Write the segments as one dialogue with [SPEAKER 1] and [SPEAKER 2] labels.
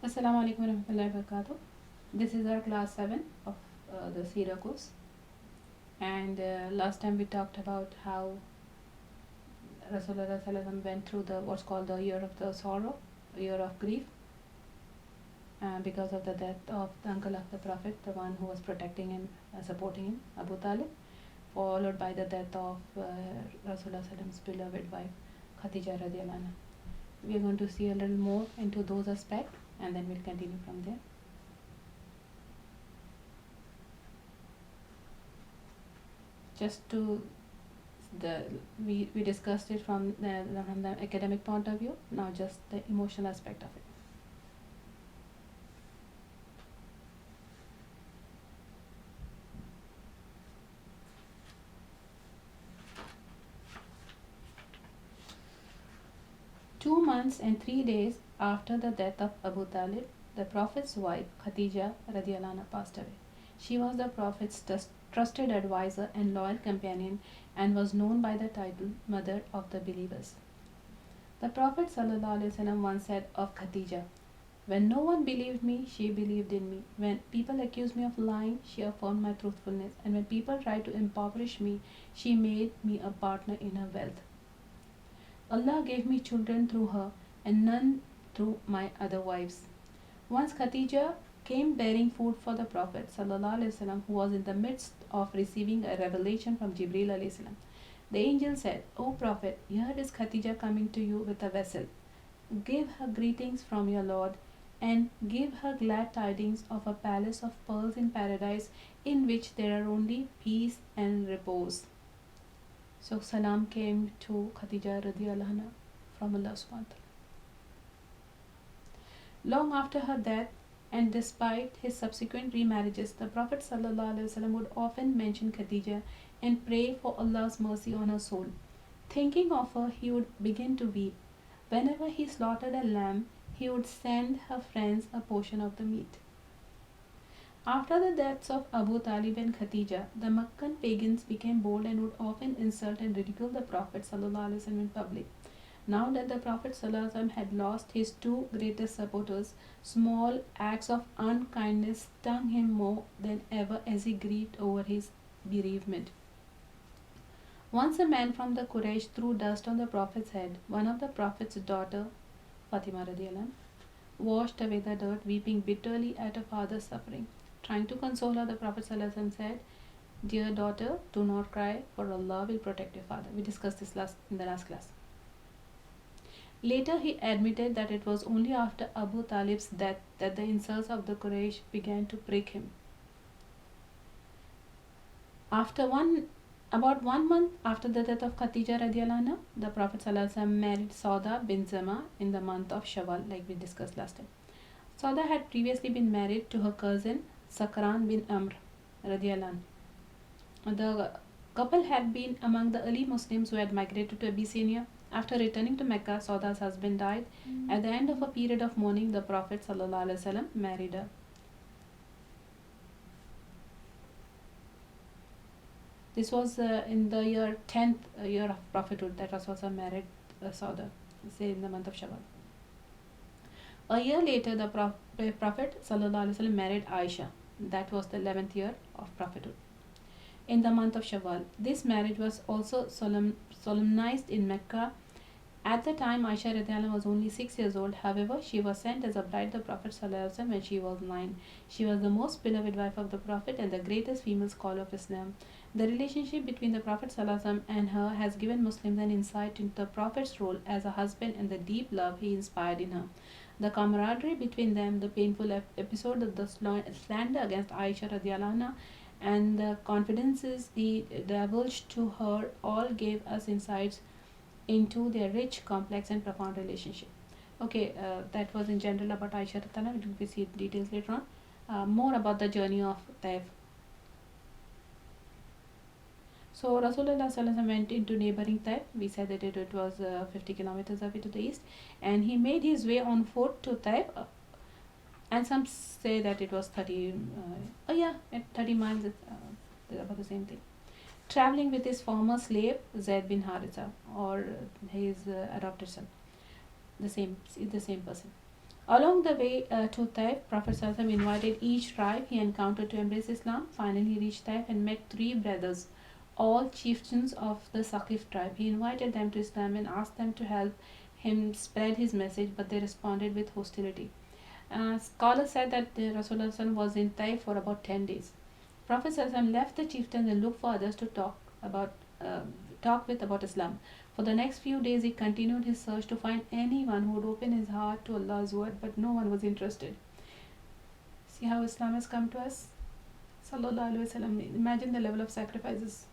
[SPEAKER 1] Assalamu alaikum warahmatullahi wabarakatuh. This is our class 7 of the Sira course. And last time we talked about how Rasulullah Sallallahu went through the what's called the year of the sorrow, year of grief, because of the death of the uncle of the Prophet, the one who was protecting him, supporting him, Abu Talib, followed by the death of Rasulullah Sallallahu beloved wife, Khadija radiallahu anha. We are going to see a little more into those aspects and then we'll continue from there. Just to we discussed it from the academic point of view. Now just the emotional aspect of it. Two months and 3 days after the death of Abu Talib, the Prophet's wife Khadija radiallahu anha passed away. She was the Prophet's trusted advisor and loyal companion and was known by the title Mother of the Believers. The Prophet ﷺ once said of Khadija, "When no one believed me, she believed in me. When people accused me of lying, she affirmed my truthfulness. And when people tried to impoverish me, she made me a partner in her wealth. Allah gave me children through her and none through my other wives." Once Khadija came bearing food for the Prophet ﷺ, who was in the midst of receiving a revelation from Jibril ﷺ. The angel said, "O Prophet, here is Khadija coming to you with a vessel. Give her greetings from your Lord and give her glad tidings of a palace of pearls in paradise in which there are only peace and repose." So salam came to Khadija radiallahu anha from Allah subhanahu wa ta'ala. Long after her death and despite his subsequent remarriages, the Prophet ﷺ would often mention Khadija and pray for Allah's mercy on her soul. Thinking of her, he would begin to weep. Whenever he slaughtered a lamb, he would send her friends a portion of the meat. After the deaths of Abu Talib and Khadija, the Meccan pagans became bold and would often insult and ridicule the Prophet ﷺ in public. Now that the Prophet ﷺ had lost his two greatest supporters, small acts of unkindness stung him more than ever as he grieved over his bereavement. Once a man from the Quraysh threw dust on the Prophet's head. One of the Prophet's daughter, Fatima radiallahu anha, washed away the dirt, weeping bitterly at her father's suffering. Trying to console her, the Prophet ﷺ said, "Dear daughter, do not cry, for Allah will protect your father." We discussed this in the last class. Later, he admitted that it was only after Abu Talib's death that the insults of the Quraysh began to prick him. About 1 month after the death of Khadija radiallahu anha, the Prophet ﷺ married Sauda bin Zama in the month of Shawwal, like we discussed last time. Sauda had previously been married to her cousin Sakran bin Amr radiallahu anhu. The couple had been among the early Muslims who had migrated to Abyssinia. After returning to Mecca, Sauda's husband died. At the end of a period of mourning, the Prophet ﷺ married her. This was in the 10th year of prophethood that Rasulullah married Sauda, say in the month of Shawwal. A year later, the Prophet ﷺ married Aisha. That was the 11th year of prophethood. In the month of Shawwal. This marriage was also solemnized in Mecca. At the time, Aisha radiallahu was only 6 years old. However, she was sent as a bride to the Prophet ﷺ when she was 9. She was the most beloved wife of the Prophet and the greatest female scholar of Islam. The relationship between the Prophet ﷺ and her has given Muslims an insight into the Prophet's role as a husband and the deep love he inspired in her. The camaraderie between them, the painful episode of the slander against Aisha radiallahu anha, and the confidences he divulged to her all gave us insights into their rich, complex, and profound relationship. Okay, that was in general about Aisha Ratana. We will see details later on. More about the journey of Taif. So Rasulullah Sallallahu went into neighboring Taif. We said that it was 50 kilometers away to the east, and he made his way on foot to Taif. And some say that it was 30. 30 miles. About the same thing. Traveling with his former slave Zaid bin Haritha, or his adopted son, the same person. Along the way to Taif, Prophet ﷺ invited each tribe he encountered to embrace Islam. Finally, he reached Taif and met three brothers, all chieftains of the Saqif tribe. He invited them to Islam and asked them to help him spread his message, but they responded with hostility. Scholars said that Rasulullah ﷺ was in Taif for about 10 days. Prophet ﷺ left the chieftains and looked for others to about uh, talk with about Islam. For the next few days, he continued his search to find anyone who would open his heart to Allah's word, but no one was interested. See how Islam has come to us? Sallallahu Alaihi Wasallam. Imagine the level of sacrifices.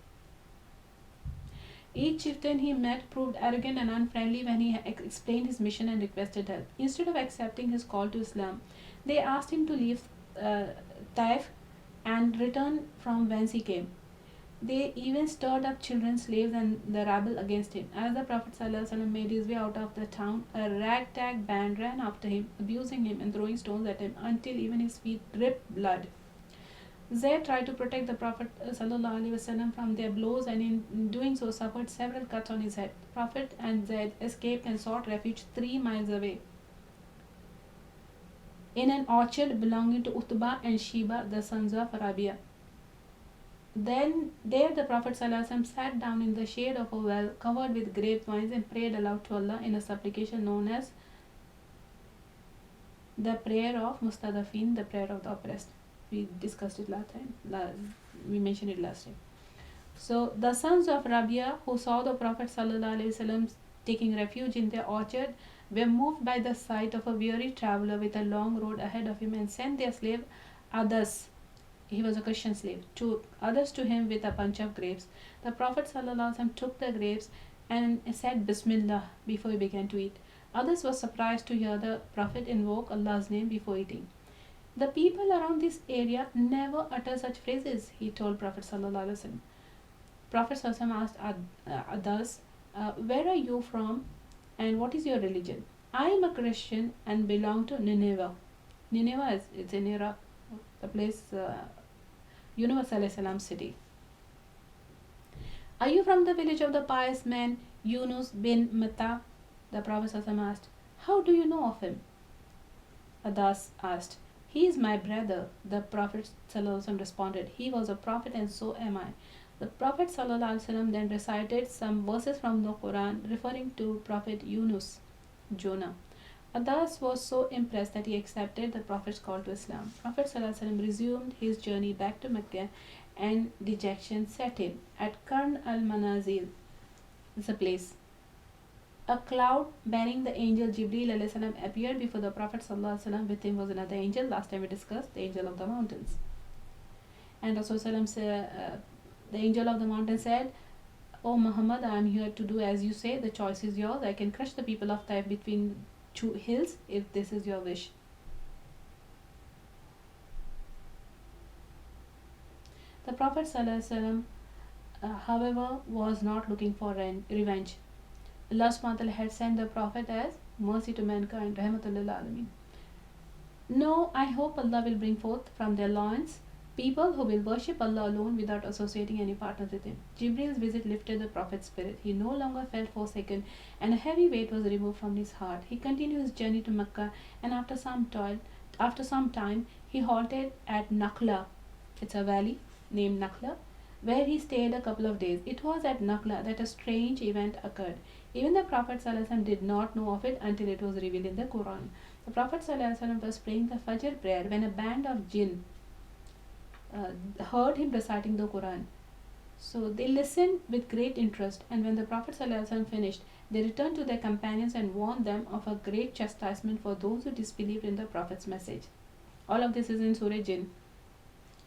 [SPEAKER 1] Each chieftain he met proved arrogant and unfriendly when he explained his mission and requested help. Instead of accepting his call to Islam, they asked him to leave Taif and return from whence he came. They even stirred up children, slaves, and the rabble against him. As the Prophet ﷺ made his way out of the town, a ragtag band ran after him, abusing him and throwing stones at him until even his feet dripped blood. Zayd tried to protect the Prophet ﷺ from their blows and in doing so suffered several cuts on his head. The Prophet and Zayd escaped and sought refuge 3 miles away in an orchard belonging to Utbah and Sheba, the sons of Rabi'ah. Then there the Prophet ﷺ sat down in the shade of a well covered with grapevines and prayed aloud to Allah in a supplication known as the prayer of Mustadafin, the prayer of the oppressed. We discussed it last time. We mentioned it last time. So the sons of Rabia, who saw the Prophet ﷺ taking refuge in their orchard, were moved by the sight of a weary traveler with a long road ahead of him and sent their slave Adas, he was a Christian slave, to others to him with a bunch of grapes. The Prophet ﷺ took the grapes and said Bismillah before he began to eat. Others were surprised to hear the Prophet invoke Allah's name before eating. The people around this area never utter such phrases, he told Prophet ﷺ. Prophet ﷺ asked others, where are you from and what is your religion? I am a Christian and belong to Nineveh. Nineveh is in Iraq, the place Yunus alayhi salam city. Are you from the village of the pious man Yunus bin Matta? The Prophet asked. How do you know of him? Adas asked. He is my brother. The Prophet responded. He was a prophet and so am I. The Prophet then recited some verses from the Quran referring to Prophet Yunus, Jonah. Adas was so impressed that he accepted the Prophet's call to Islam. Prophet ﷺ resumed his journey back to Mecca and dejection set in. At Qarn al-Manazil is a place. A cloud bearing the angel Jibreel ﷺ appeared before the Prophet ﷺ. With him was another angel. Last time we discussed the angel of the mountains. And Rasulullah said, the angel of the mountain said, O Muhammad, I am here to do as you say. The choice is yours. I can crush the people of Taif between 2 hills if this is your wish. The Prophet ﷺ, however, was not looking for revenge. Allah SWT had sent the Prophet as mercy to mankind, Rahmatul lil Alameen. No, I hope Allah will bring forth from their loins people who will worship Allah alone without associating any partners with him. Jibreel's visit lifted the Prophet's spirit. He no longer felt forsaken and a heavy weight was removed from his heart. He continued his journey to Mecca and after some time, he halted at Nakhla. It's a valley named Nakhla, where he stayed a couple of days. It was at Nakhla that a strange event occurred. Even the Prophet ﷺ did not know of it until it was revealed in the Quran. The Prophet ﷺ was praying the Fajr prayer when a band of jinn heard him reciting the Quran. So they listened with great interest, and when the Prophet ﷺ finished, they returned to their companions and warned them of a great chastisement for those who disbelieved in the Prophet's message. All of this is in Surah Jinn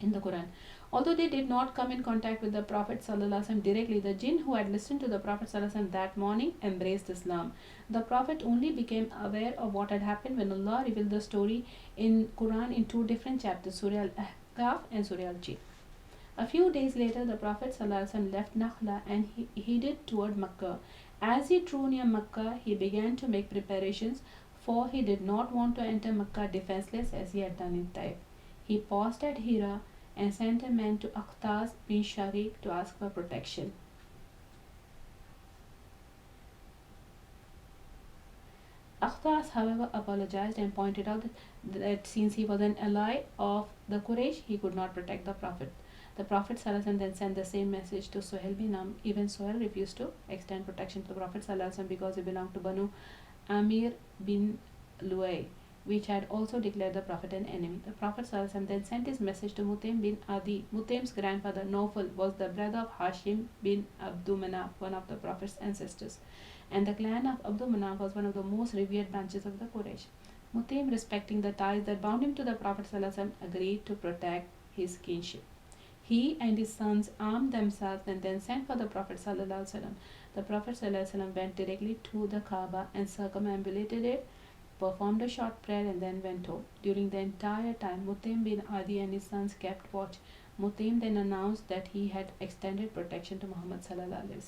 [SPEAKER 1] in the Quran. Although they did not come in contact with the Prophet ﷺ directly, the jinn who had listened to the Prophet ﷺ that morning embraced Islam. The Prophet only became aware of what had happened when Allah revealed the story in Quran in 2 different chapters, Surah Al-Ahqaf and Surah Al-Jinn. A few days later, the Prophet ﷺ left Nakhla and he headed toward Mecca. As he drew near Mecca, he began to make preparations, for he did not want to enter Mecca defenseless as he had done in Taif. He paused at Hira and sent a man to Akhtas bin Sharik to ask for protection. Akhtas, however, apologized and pointed out that since he was an ally of the Quraysh, he could not protect the Prophet. The Prophet ﷺ then sent the same message to Suhail bin Amr. Even Suhail refused to extend protection to the Prophet ﷺ because he belonged to Banu Amir bin Luay, which had also declared the Prophet an enemy. The Prophet ﷺ then sent his message to Mutaim bin Adi. Mutaim's grandfather Nawfal was the brother of Hashim bin Abdul Manaf, one of the Prophet's ancestors, and the clan of Abdul Manaf was one of the most revered branches of the Quraysh. Mutaim, respecting the ties that bound him to the Prophet ﷺ, agreed to protect his kinship. He and his sons armed themselves and then sent for the Prophet ﷺ. The Prophet ﷺ went directly to the Kaaba and circumambulated it, performed a short prayer, and then went home. During the entire time, Mutaim bin Adi and his sons kept watch. Mutaim then announced that he had extended protection to Muhammad ﷺ.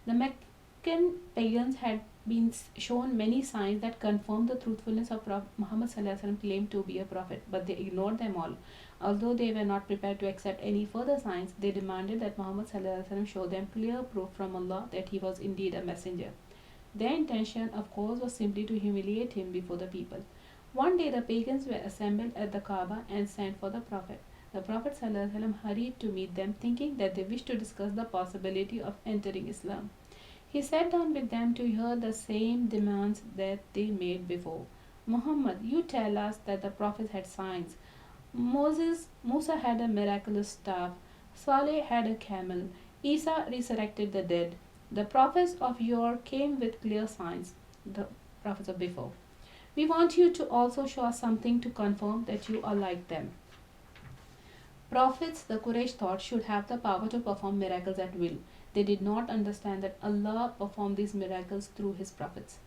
[SPEAKER 1] The Meccan pagans had been shown many signs that confirmed the truthfulness of Muhammad ﷺ claimed to be a prophet, but they ignored them all. Although they were not prepared to accept any further signs, they demanded that Muhammad ﷺ show them clear proof from Allah that he was indeed a messenger. Their intention, of course, was simply to humiliate him before the people. One day the pagans were assembled at the Kaaba and sent for the Prophet. The Prophet ﷺ hurried to meet them, thinking that they wished to discuss the possibility of entering Islam. He sat down with them to hear the same demands that they made before. Muhammad, you tell us that the prophets had signs. Musa had a miraculous staff. Saleh had a camel. Isa resurrected the dead. The prophets of yore came with clear signs, the prophets of before. We want you to also show us something to confirm that you are like them. Prophets, the Quraysh thought, should have the power to perform miracles at will. They did not understand that Allah performed these miracles through His prophets.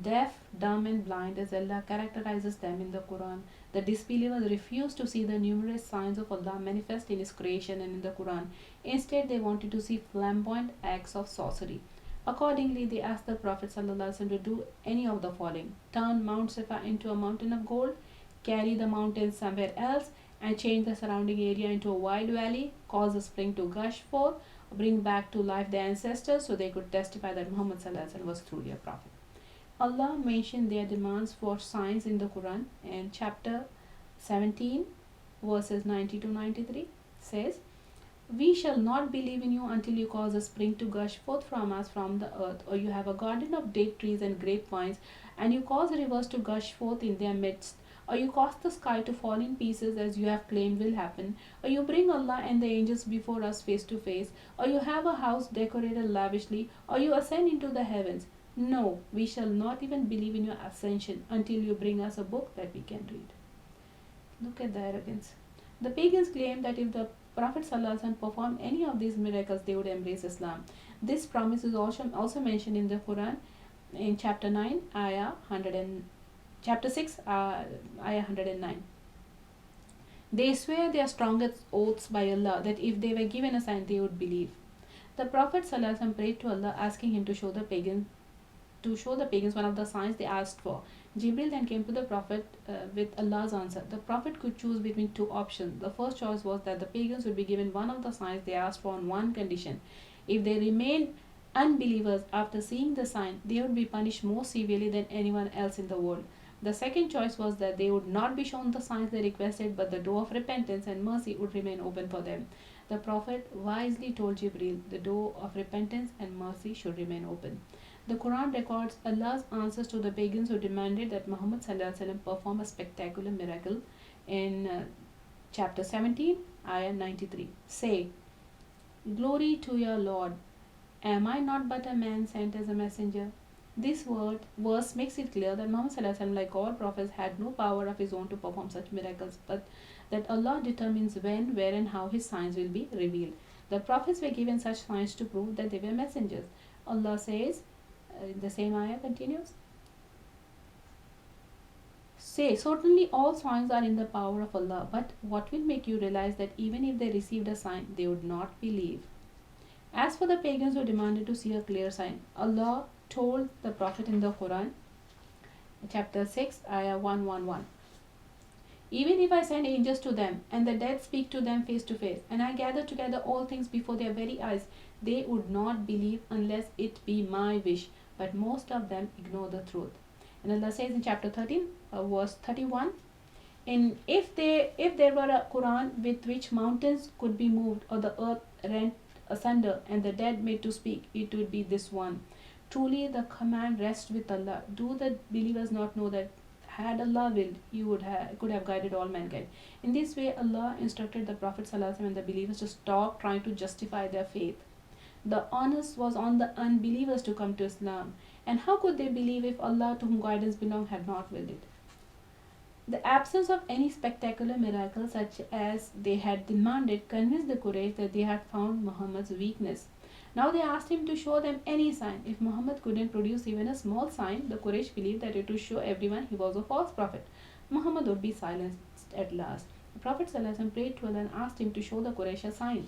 [SPEAKER 1] Deaf, dumb, and blind, as Allah characterizes them in the Quran, the disbelievers refused to see the numerous signs of Allah manifest in His creation and in the Quran. Instead, they wanted to see flamboyant acts of sorcery. Accordingly, they asked the Prophet ﷺ to do any of the following: turn Mount Safa into a mountain of gold, carry the mountain somewhere else, and change the surrounding area into a wide valley, cause a spring to gush forth, bring back to life their ancestors so they could testify that Muhammad ﷺ was truly a prophet. Allah mentioned their demands for signs in the Quran, and chapter 17 verses 90 to 93 says, "We shall not believe in you until you cause a spring to gush forth from us from the earth, or you have a garden of date trees and grapevines, and you cause rivers to gush forth in their midst, or you cause the sky to fall in pieces as you have claimed will happen, or you bring Allah and the angels before us face to face, or you have a house decorated lavishly, or you ascend into the heavens. No, we shall not even believe in your ascension until you bring us a book that we can read." Look at the arrogance. The pagans claimed that if the Prophet ﷺ performed any of these miracles, they would embrace Islam. This promise is also mentioned in the Quran in chapter 9, ayah 100 and chapter 6, ayah 109. They swear their strongest oaths by Allah that if they were given a sign, they would believe. The Prophet ﷺ prayed to Allah, asking him to show the pagans one of the signs they asked for. Jibril then came to the Prophet with Allah's answer. The Prophet could choose between two options. The first choice was that the pagans would be given one of the signs they asked for on one condition. If they remained unbelievers after seeing the sign, they would be punished more severely than anyone else in the world. The second choice was that they would not be shown the signs they requested, but the door of repentance and mercy would remain open for them. The Prophet wisely told Jibril the door of repentance and mercy should remain open. The Quran records Allah's answers to the pagans who demanded that Muhammad ﷺ perform a spectacular miracle in chapter 17, ayah 93. Say, "Glory to your Lord. Am I not but a man sent as a messenger?" This verse makes it clear that Muhammad ﷺ, like all prophets, had no power of his own to perform such miracles, but that Allah determines when, where, and how his signs will be revealed. The prophets were given such signs to prove that they were messengers. Allah says, the same ayah continues, "Say, certainly all signs are in the power of Allah, but what will make you realize that even if they received a sign, they would not believe?" As for the pagans who demanded to see a clear sign, Allah told the Prophet in the Quran, chapter 6, ayah 111, "Even if I send angels to them, and the dead speak to them face to face, and I gather together all things before their very eyes, they would not believe unless it be my wish, but most of them ignore the truth." And Allah says in chapter 13, verse 31, in if there were a Quran with which mountains could be moved or the earth rent asunder and the dead made to speak, it would be this one. Truly the command rests with Allah. Do the believers not know that had Allah willed, He could have guided all mankind. In this way, Allah instructed the Prophet ﷺ and the believers to stop trying to justify their faith. The onus was on the unbelievers to come to Islam. And how could they believe if Allah, to whom guidance belonged, had not willed it? The absence of any spectacular miracle such as they had demanded convinced the Quraysh that they had found Muhammad's weakness. Now they asked him to show them any sign. If Muhammad couldn't produce even a small sign, the Quraysh believed that it would show everyone he was a false prophet. Muhammad would be silenced at last. The Prophet ﷺ prayed to Allah and asked him to show the Quraysh a sign.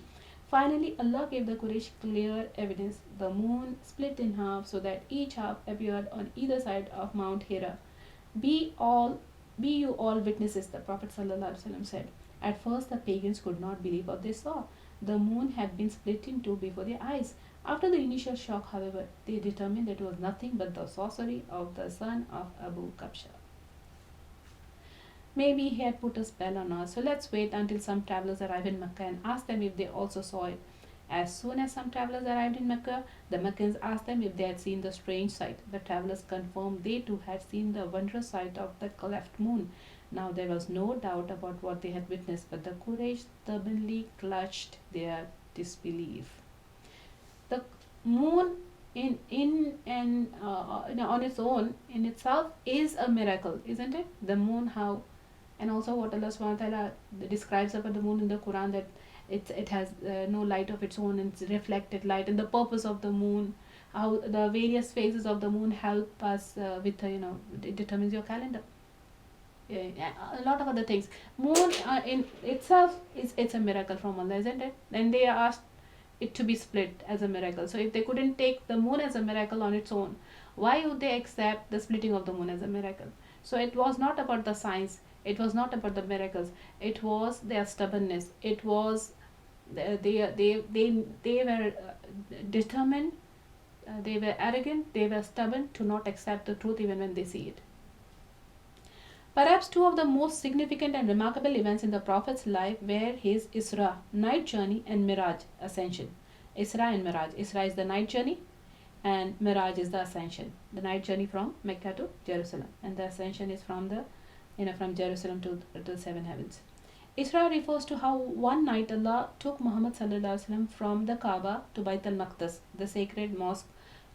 [SPEAKER 1] Finally, Allah gave the Quraysh clear evidence. The moon split in half so that each half appeared on either side of Mount Hira. Be you all witnesses, the Prophet ﷺ said. At first, the pagans could not believe what they saw. The moon had been split in two before their eyes. After the initial shock, however, they determined that it was nothing but the sorcery of the son of Abu Kabsha. Maybe he had put a spell on us, so let's wait until some travelers arrive in Mecca and ask them if they also saw it. As soon as some travelers arrived in Mecca, the Meccans asked them if they had seen the strange sight. The travelers confirmed they too had seen the wondrous sight of the cleft moon. Now there was no doubt about what they had witnessed, but the Quraysh stubbornly clutched their disbelief. The moon on its own in itself is a miracle, isn't it? The moon, how, and also what Allah subhanahu wa ta'ala describes about the moon in the Quran, that it has no light of its own, and it's reflected light, and the purpose of the moon, how the various phases of the moon help us with it determines your calendar. A lot of other things. Moon in itself it's a miracle from Allah, isn't it? And they asked it to be split as a miracle. So if they couldn't take the moon as a miracle on its own, why would they accept the splitting of the moon as a miracle? So it was not about the science. It was not about the miracles. It was their stubbornness. It was they were determined. They were arrogant. They were stubborn to not accept the truth even when they see it. Perhaps two of the most significant and remarkable events in the Prophet's life were his Isra, night journey, and Miraj, ascension. Isra and Miraj. Isra is the night journey, and Miraj is the ascension. The night journey from Mecca to Jerusalem, and the ascension is from from Jerusalem to the seven heavens. Isra refers to how one night Allah took Muhammad ﷺ from the Kaaba to Bayt al-Maqdis, the sacred mosque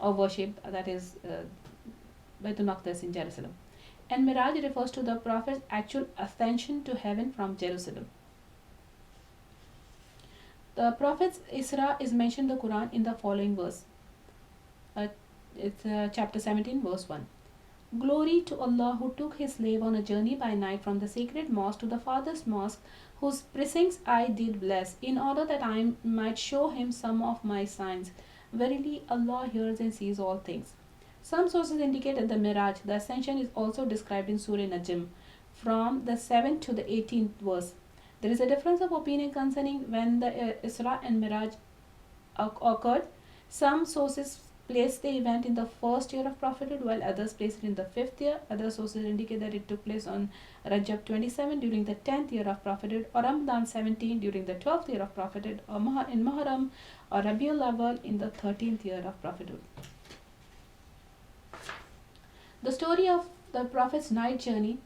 [SPEAKER 1] of worship, that is Bayt al-Maqdis in Jerusalem. And Miraj refers to the Prophet's actual ascension to heaven from Jerusalem. The Prophet's Isra is mentioned in the Quran in the following verse. It's chapter 17, verse 1. Glory to Allah who took his slave on a journey by night from the sacred mosque to the farthest mosque, whose precincts I did bless, in order that I might show him some of my signs. Verily, Allah hears and sees all things. Some sources indicate that the Miraj, the ascension, is also described in Surah Najm, from the 7th to the 18th verse. There is a difference of opinion concerning when the Isra and Miraj occurred. Some sources place the event in the first year of prophethood, while others place it in the 5th year. Other sources indicate that it took place on Rajab 27 during the 10th year of prophethood, or Ramadan 17 during the 12th year of prophethood, or in Muharram or Rabiul Awwal in the 13th year of prophethood. The story of the Prophet's night journey.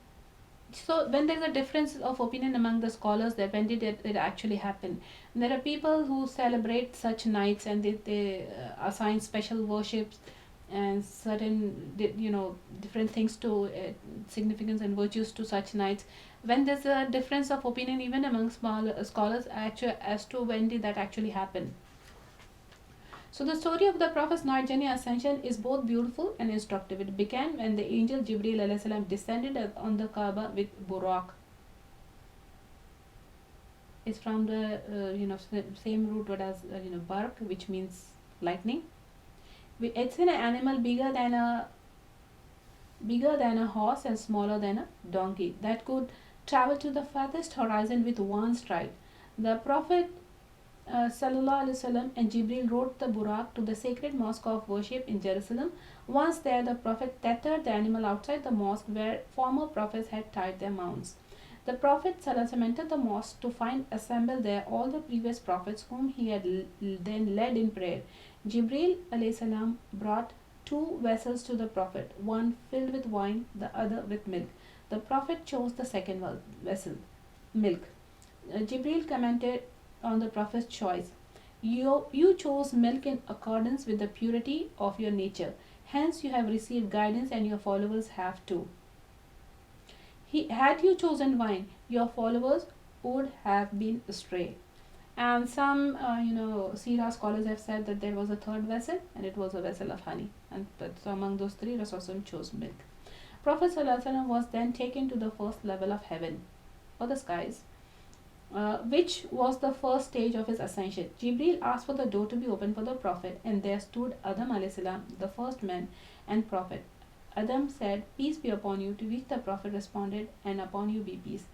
[SPEAKER 1] So when there's a difference of opinion among the scholars that when did it actually happen, and there are people who celebrate such nights and they assign special worships and certain different things to significance and virtues to such nights. When there's a difference of opinion even among small scholars as to when did that actually happen. So the story of the Prophet's night journey ascension is both beautiful and instructive. It began when the angel Jibreel alayhi salam descended on the Kaaba with Buraq. It's from the same root word as bark, which means lightning. It's an animal bigger than a horse and smaller than a donkey that could travel to the farthest horizon with one stride. The Prophet Sallallahu Alaihi Wasallam and Jibril rode the Buraq to the sacred mosque of worship in Jerusalem. Once there, the Prophet tethered the animal outside the mosque where former prophets had tied their mounts. The Prophet ﷺ entered the mosque to find assembled there all the previous prophets whom he had then led in prayer. Jibril ﷺ brought two vessels to the Prophet, one filled with wine, the other with milk. The Prophet chose the second vessel, milk. Jibril commented on the Prophet's choice. You chose milk in accordance with the purity of your nature. Hence, you have received guidance, and your followers have too. Had you chosen wine, your followers would have been astray. And some, Sira scholars have said that there was a third vessel, and it was a vessel of honey. And so among those three, Rasulullah chose milk. Prophet ﷺ was then taken to the first level of heaven, or the skies, which was the first stage of his ascension. Jibril asked for the door to be opened for the Prophet, and there stood Adam salam, the first man and Prophet. Adam said, "Peace be upon you," to which the Prophet responded, "And upon you be peace."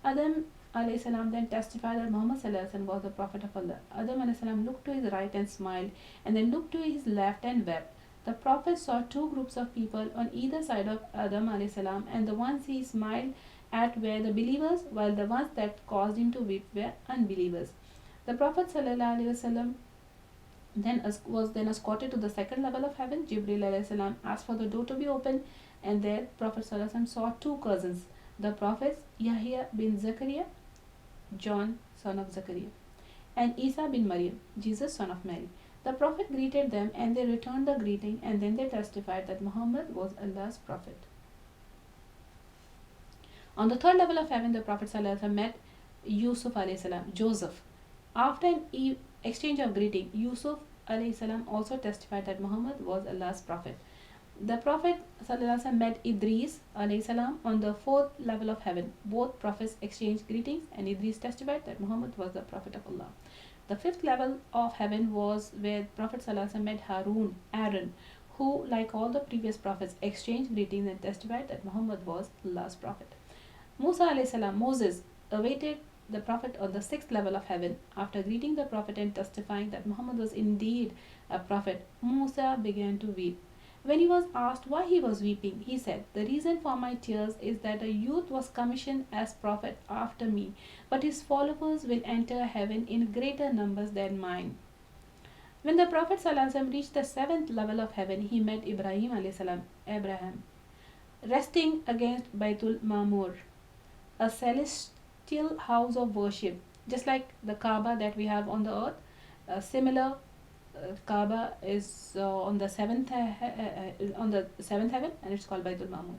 [SPEAKER 1] Adam salam then testified that Muhammad sallam was the Prophet of Allah. Adam salam looked to his right and smiled, and then looked to his left and wept. The Prophet saw two groups of people on either side of Adam salam, and the ones he smiled at were the believers, while the ones that caused him to weep were unbelievers. The Prophet ﷺ was then escorted to the second level of heaven. Jibril salam asked for the door to be opened, and there Prophet ﷺ saw two cousins, the prophets Yahya bin Zakaria, John son of Zakaria, and Isa bin Maryam, Jesus son of Mary. The Prophet greeted them, and they returned the greeting, and then they testified that Muhammad was Allah's Prophet. On the third level of heaven, the Prophet ﷺ met Yusuf salam, Joseph. After an exchange of greeting, Yusuf salam also testified that Muhammad was Allah's Prophet. The Prophet ﷺ met Idris salam on the fourth level of heaven. Both prophets exchanged greetings, and Idris testified that Muhammad was the Prophet of Allah. The fifth level of heaven was where Prophet ﷺ met Aaron, who, like all the previous prophets, exchanged greetings and testified that Muhammad was Allah's Prophet. Moses awaited the Prophet on the sixth level of heaven. After greeting the Prophet and testifying that Muhammad was indeed a Prophet, Musa began to weep. When he was asked why he was weeping, he said, "The reason for my tears is that a youth was commissioned as prophet after me, but his followers will enter heaven in greater numbers than mine." When the Prophet ﷺ reached the seventh level of heaven, he met Abraham, resting against Baitul Mamur, a celestial house of worship, just like the Kaaba that we have on the earth. A similar Kaaba is on the seventh heaven, and it's called Baitul Mamur.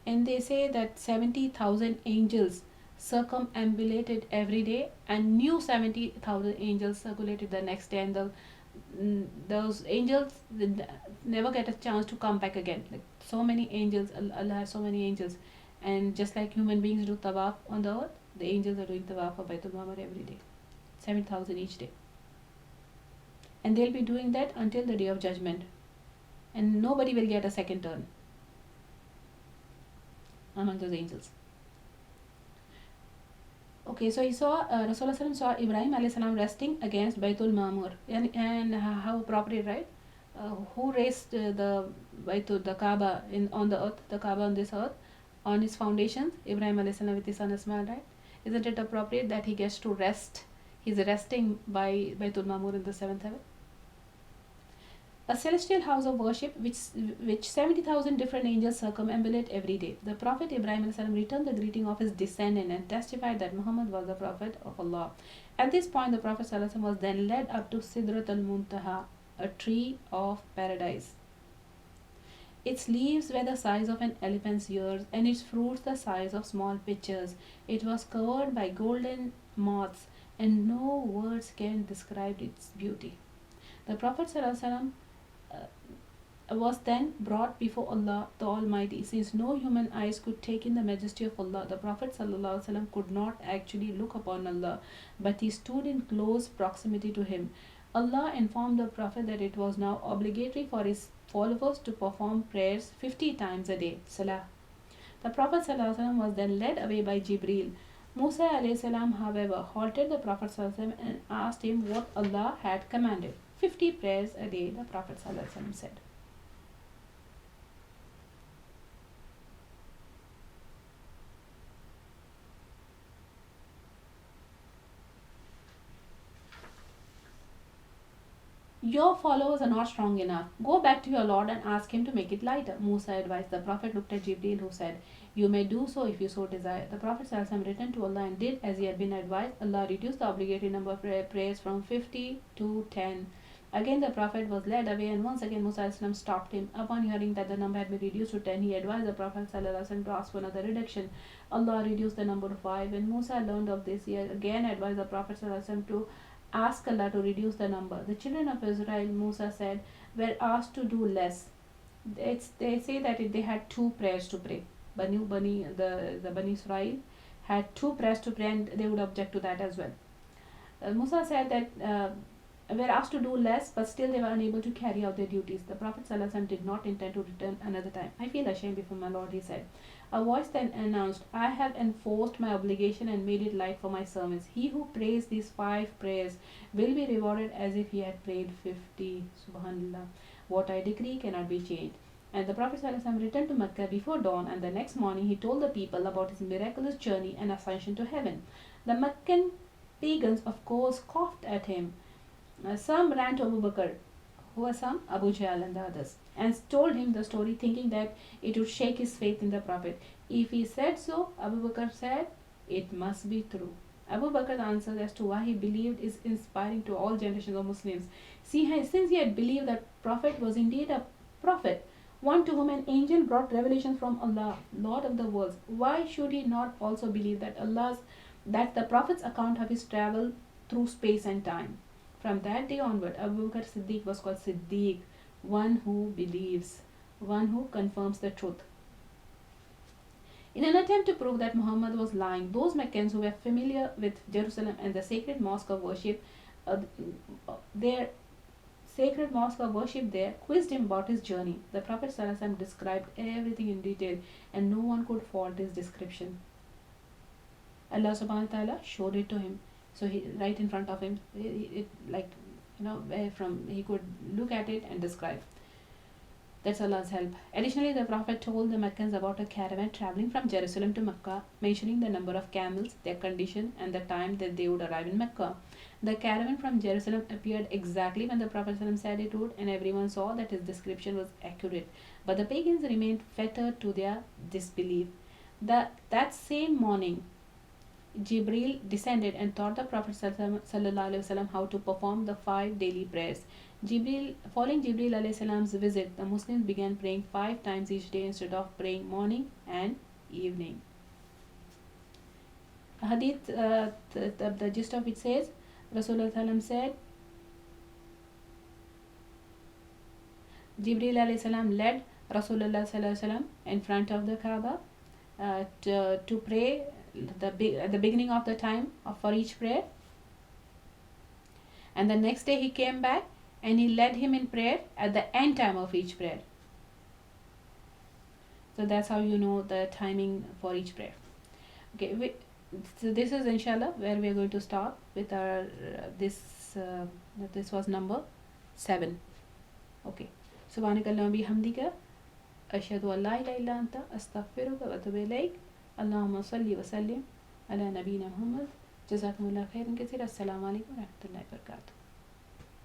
[SPEAKER 1] And they say that 70,000 angels circumambulated every day, and new 70,000 angels circulated the next day, and those angels never get a chance to come back again. Like so many angels, Allah has so many angels, and just like human beings do tawaf on the earth, the angels are doing tawaf for Baitul Mamur every day, 7,000 each day, and they'll be doing that until the day of judgment, and nobody will get a second turn among those angels. Okay, so he saw Rasulullah saw Ibrahim alayhi salam resting against Baitul Mamur, and how appropriate, right? Who raised the Kaaba on the earth, the Kaaba on this earth, on its foundations? Ibrahim alayhi salam with his son Ismail, right? Isn't it appropriate that he gets to rest? He's resting by Baitul Mamur in the seventh heaven. A celestial house of worship which 70,000 different angels circumambulate every day. The Prophet Ibrahim returned the greeting of his descendant and testified that Muhammad was the Prophet of Allah. At this point, the Prophet was then led up to Sidrat al-Muntaha, a tree of paradise. Its leaves were the size of an elephant's ears, and its fruits the size of small pitchers. It was covered by golden moths, and no words can describe its beauty. The Prophet was then brought before Allah the Almighty. Since no human eyes could take in the majesty of Allah, the Prophet could not actually look upon Allah, but he stood in close proximity to him. Allah informed the Prophet that it was now obligatory for his followers to perform prayers 50 times a day, Salah. The Prophet was then led away by Jibril Musa alayhi salam, however, halted the Prophet sallallahu alaihi wasallam and asked him what Allah had commanded. 50 prayers a day, the Prophet sallallahu alaihi wasallam said. Your followers are not strong enough. Go back to your Lord and ask him to make it lighter. Musa advised. The Prophet looked at Jibreel, who said, You may do so if you so desire. The Prophet ﷺ returned to Allah and did as he had been advised. Allah reduced the obligatory number of prayers from 50 to 10. Again the Prophet was led away, and once again Musa ﷺ stopped him. Upon hearing that the number had been reduced to 10, he advised the Prophet ﷺ to ask for another reduction. Allah reduced the number to 5. When Musa learned of this, he again advised the Prophet ﷺ to ask Allah to reduce the number. The children of Israel, Musa said, were asked to do less. They say that they had 2 prayers to pray. The Bani Israel had 2 prayers to pray, and they would object to that as well. Musa said that were asked to do less, but still they were unable to carry out their duties. The Prophet ﷺ did not intend to return another time. I feel ashamed before my Lord, he said. A voice then announced, I have enforced my obligation and made it light for my servants. He who prays these 5 prayers will be rewarded as if he had prayed 50. Subhanallah. What I decree cannot be changed. And the Prophet ﷺ returned to Mecca before dawn, and the next morning he told the people about his miraculous journey and ascension to heaven. The Meccan pagans, of course, scoffed at him. Some ran to Abu Bakr, who was some Abu Jahl and the others, and told him the story, thinking that it would shake his faith in the Prophet. If he said so, Abu Bakr said, it must be true. Abu Bakr's answer as to why he believed is inspiring to all generations of Muslims. Since he had believed that Prophet was indeed a prophet, one to whom an angel brought revelation from Allah, Lord of the worlds, why should he not also believe that the Prophet's account of his travel through space and time? From that day onward, Abu Bakr Siddiq was called Siddiq, one who believes, one who confirms the truth. In an attempt to prove that Muhammad was lying, those Meccans who were familiar with Jerusalem and the sacred mosque of worship, there quizzed him about his journey. The Prophet ﷺ described everything in detail, and no one could fault his description. Allah subhanahu wa ta'ala showed it to him. So he, right in front of him, he could look at it and describe. That's Allah's help. Additionally, the Prophet told the Meccans about a caravan traveling from Jerusalem to Mecca, mentioning the number of camels, their condition, and the time that they would arrive in Mecca. The caravan from Jerusalem appeared exactly when the Prophet ﷺ said it would, and everyone saw that his description was accurate. But the pagans remained fettered to their disbelief. That same morning, Jibreel descended and taught the Prophet ﷺ how to perform the 5 daily prayers. Following Jibreel alayhi salam's visit, the Muslims began praying 5 times each day instead of praying morning and evening. Hadith, the gist of it says, Rasulullah said, Jibreel alayhi salam led Rasulullah in front of the Kaaba to pray at the beginning of the time for each prayer, and the next day he came back and he led him in prayer at the end time of each prayer. So that's how you know the timing for each prayer. Okay, so this is inshallah where we are going to stop with our this was number 7. Okay, subhanakallahumma bihamdika ashhadu an la ilaha illa anta astaghfiruka wa atubu ilaik. Allahumma salli wa sallim ala nabiyyina Muhammad. Jazakumullah khairan kathira. Assalamu alaikum wa rahmatullahi wa barakatuh.